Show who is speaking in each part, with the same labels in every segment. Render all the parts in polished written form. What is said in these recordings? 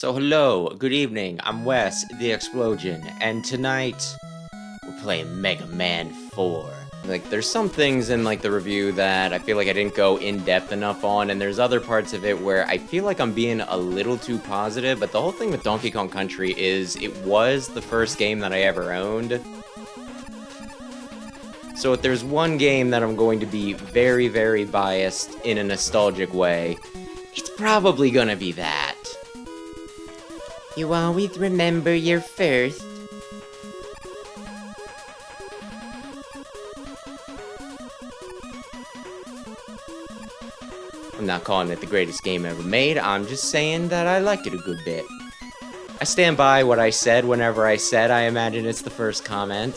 Speaker 1: So hello, good evening, I'm Wes, the Explosion, and tonight, we're playing Mega Man 4. There's some things in, the review that I feel like I didn't go in-depth enough on, and there's other parts of it where I feel like I'm being a little too positive, but the whole thing with Donkey Kong Country is, it was the first game that I ever owned. So if there's one game that I'm going to be very, very biased in a nostalgic way, it's probably gonna be that. You always remember your first. I'm not calling it the greatest game ever made, I'm just saying that I liked it a good bit. I stand by what I said whenever I said I imagine it's the first comment.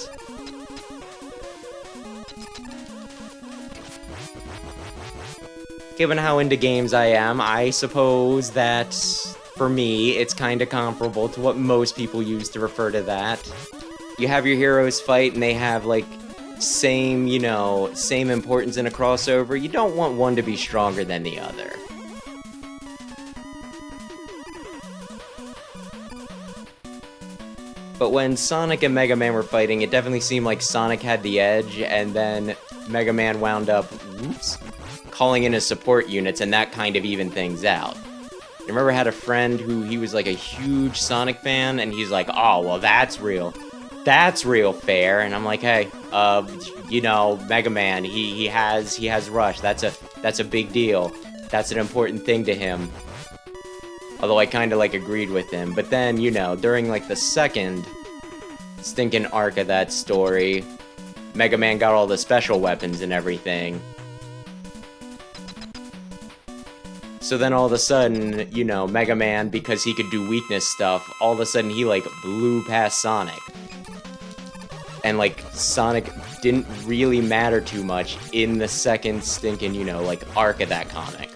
Speaker 1: Given how into games I am, I suppose that for me, it's kinda comparable to what most people use to refer to that. You have your heroes fight and they have, same importance in a crossover. You don't want one to be stronger than the other. But when Sonic and Mega Man were fighting, it definitely seemed like Sonic had the edge, and then Mega Man wound up, calling in his support units, and that kind of evened things out. I remember I had a friend who, he was a huge Sonic fan, and he's like, oh, well, that's real fair, and I'm like, hey, Mega Man, he has Rush, that's a big deal, that's an important thing to him, although I kinda, agreed with him, but then, during, the second stinking arc of that story, Mega Man got all the special weapons and everything. So then all of a sudden, Mega Man, because he could do weakness stuff, all of a sudden he, blew past Sonic. And, Sonic didn't really matter too much in the second stinking, arc of that comic.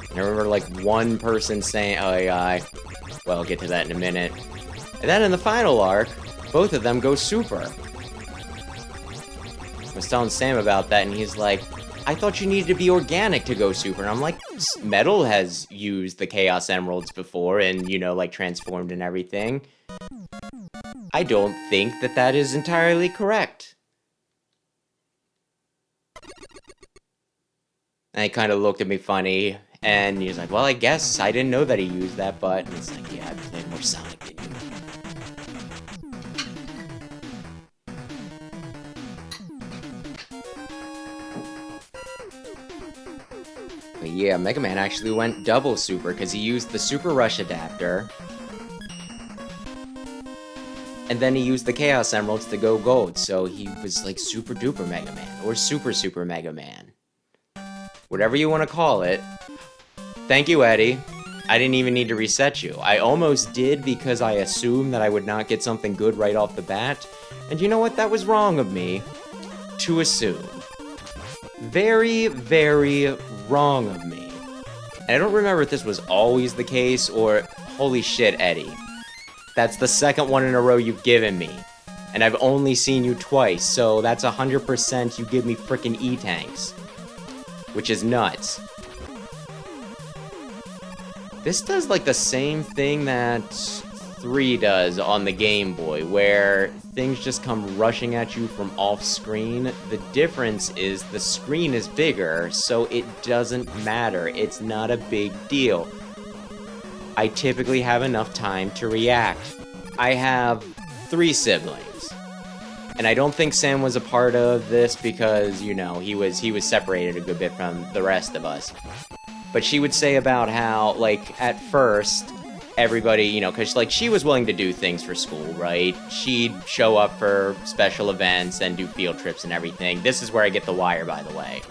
Speaker 1: And I remember, one person saying, oh, yeah, well, I'll get to that in a minute. And then in the final arc, both of them go super. I was telling Sam about that, and he's like, I thought you needed to be organic to go super. And I'm like, Metal has used the Chaos Emeralds before and, transformed and everything. I don't think that that is entirely correct. And he kind of looked at me funny, and he was like, well, I guess I didn't know that he used that, but... And it's like, yeah, I played more Sonic than you. But yeah, Mega Man actually went double super, because he used the Super Rush adapter. And then he used the Chaos Emeralds to go gold, so he was Super Duper Mega Man, or Super Mega Man. Whatever you want to call it. Thank you, Eddie. I didn't even need to reset you. I almost did because I assumed that I would not get something good right off the bat. And you know what? That was wrong of me to assume. Very, very wrong of me. And I don't remember if this was always the case or... Holy shit, Eddie. That's the second one in a row you've given me. And I've only seen you twice, so that's 100% you give me frickin' E-tanks. Which is nuts. This does the same thing that 3 does on the Game Boy, where things just come rushing at you from off-screen. The difference is the screen is bigger, so it doesn't matter. It's not a big deal. I typically have enough time to react. I have 3 siblings. And I don't think Sam was a part of this because, he was separated a good bit from the rest of us. But she would say about how, at first, everybody, because, she was willing to do things for school, right? She'd show up for special events and do field trips and everything. This is where I get the wire, by the way.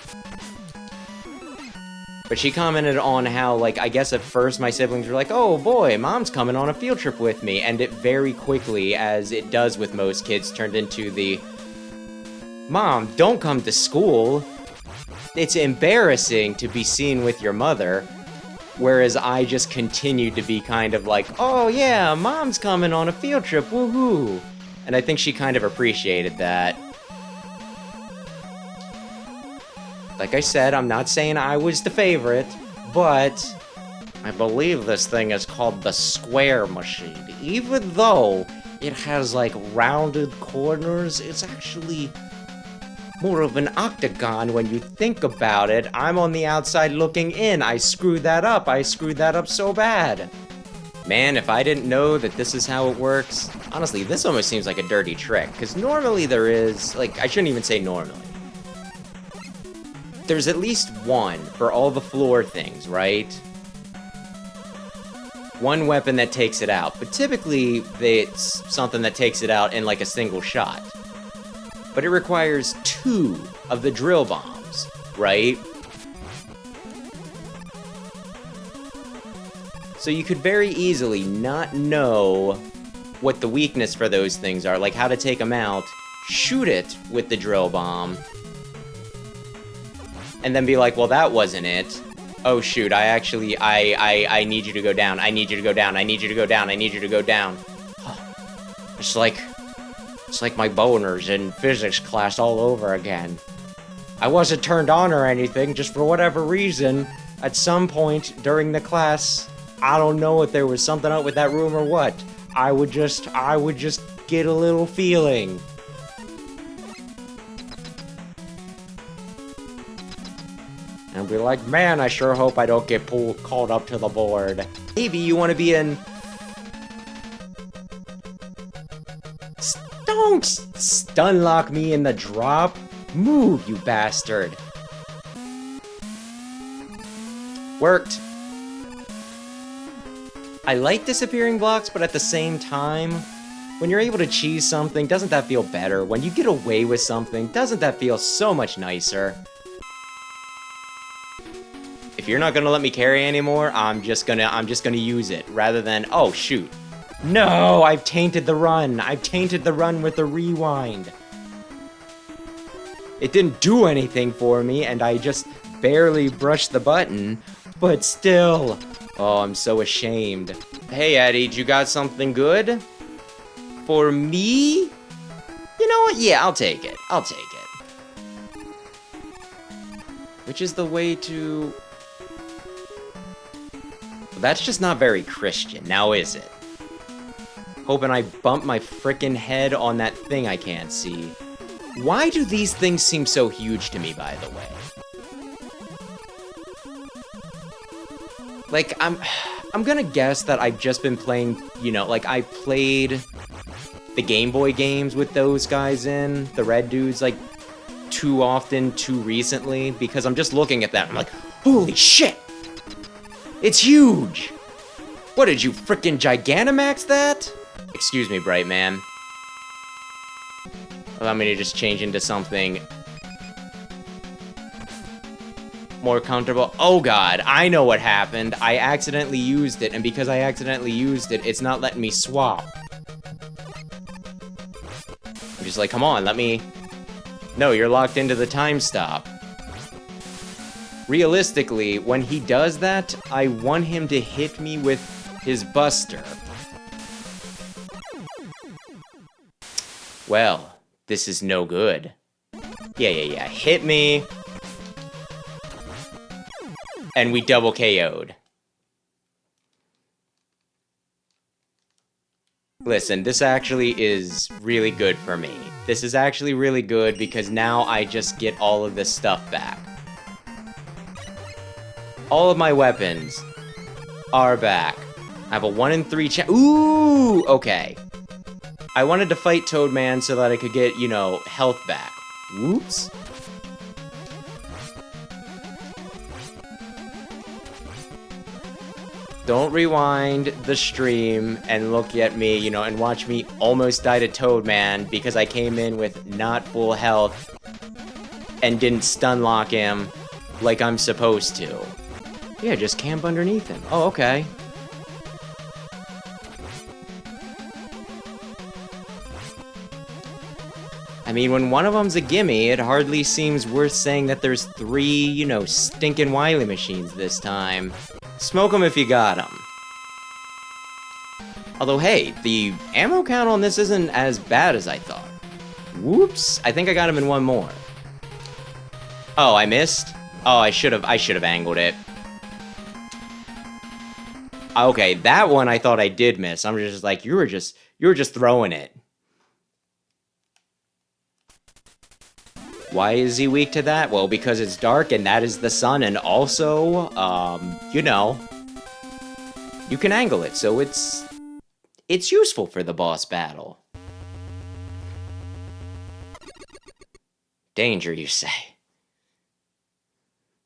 Speaker 1: But she commented on how, I guess at first my siblings were like, oh boy, Mom's coming on a field trip with me, and it very quickly, as it does with most kids, turned into the, Mom, don't come to school. It's embarrassing to be seen with your mother, whereas I just continued to be kind of oh yeah, Mom's coming on a field trip, woohoo! And I think she kind of appreciated that. Like I said, I'm not saying I was the favorite, But I believe this thing is called the square machine. Even though it has like rounded corners, it's actually more of an octagon when you think about it. I'm on the outside looking in. I screwed that up. I screwed that up so bad. Man, if I didn't know that this is how it works, honestly, this almost seems like a dirty trick, because normally there is, like, I shouldn't even say normally. There's at least one for all the floor things, right? One weapon that takes it out, but typically it's something that takes it out in like a single shot. But it requires 2 of the drill bombs, right? So you could very easily not know what the weakness for those things are, like how to take them out, shoot it with the drill bomb, and then be like, well, that wasn't it. Oh shoot, I need you to go down, I need you to go down, I need you to go down, I need you to go down. It's like my boners in physics class all over again. I wasn't turned on or anything, just for whatever reason, at some point during the class, I don't know if there was something up with that room or what. I would just get a little feeling. And be like, man, I sure hope I don't get called up to the board. Maybe you want to be in... Don't stun lock me in the drop. Move, you bastard. Worked. I like disappearing blocks, but at the same time, when you're able to cheese something, doesn't that feel better? When you get away with something, doesn't that feel so much nicer? If you're not gonna let me carry anymore, I'm just gonna use it, rather than, oh shoot. No, I've tainted the run. I've tainted the run with the rewind. It didn't do anything for me, and I just barely brushed the button, but still. Oh, I'm so ashamed. Hey, Eddie, you got something good? For me? You know what? Yeah, I'll take it. I'll take it. Which is the way to... Well, that's just not very Christian, now is it? Hoping I bump my frickin' head on that thing I can't see. Why do these things seem so huge to me, by the way? Like, I'm gonna guess that I've just been playing, you know, like, I played the Game Boy games with those guys in, the red dudes, like, too often, too recently, because I'm just looking at that, I'm like, holy shit! It's huge! What, did you frickin' Gigantamax that? Excuse me, Bright Man. Allow me to just change into something more comfortable. Oh god, I know what happened. I accidentally used it, and because I accidentally used it, it's not letting me swap. I'm just like, come on, let me... No, you're locked into the time stop. Realistically, when he does that, I want him to hit me with his buster. Well, this is no good. Yeah. Hit me. And we double KO'd. Listen, this actually is really good for me. This is actually really good because now I just get all of this stuff back. All of my weapons are back. I have a 1 in 3 chance. Ooh, okay. I wanted to fight Toadman so that I could get, you know, health back. Whoops. Don't rewind the stream and look at me, you know, and watch me almost die to Toadman because I came in with not full health and didn't stun lock him like I'm supposed to. Yeah, just camp underneath him. Oh, okay. I mean, when one of them's a gimme, it hardly seems worth saying that there's 3, you know, stinking Wily machines this time. Smoke them if you got them. Although, hey, the ammo count on this isn't as bad as I thought. Whoops, I think I got him in one more. Oh, I missed? Oh, I should have angled it. Okay, that one I thought I did miss. I'm just like, you were just throwing it. Why is he weak to that? Well, because it's dark and that is the sun, and also, you can angle it, so it's useful for the boss battle. Danger, you say?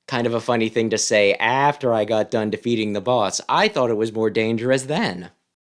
Speaker 1: Kind of a funny thing to say after I got done defeating the boss. I thought it was more dangerous then.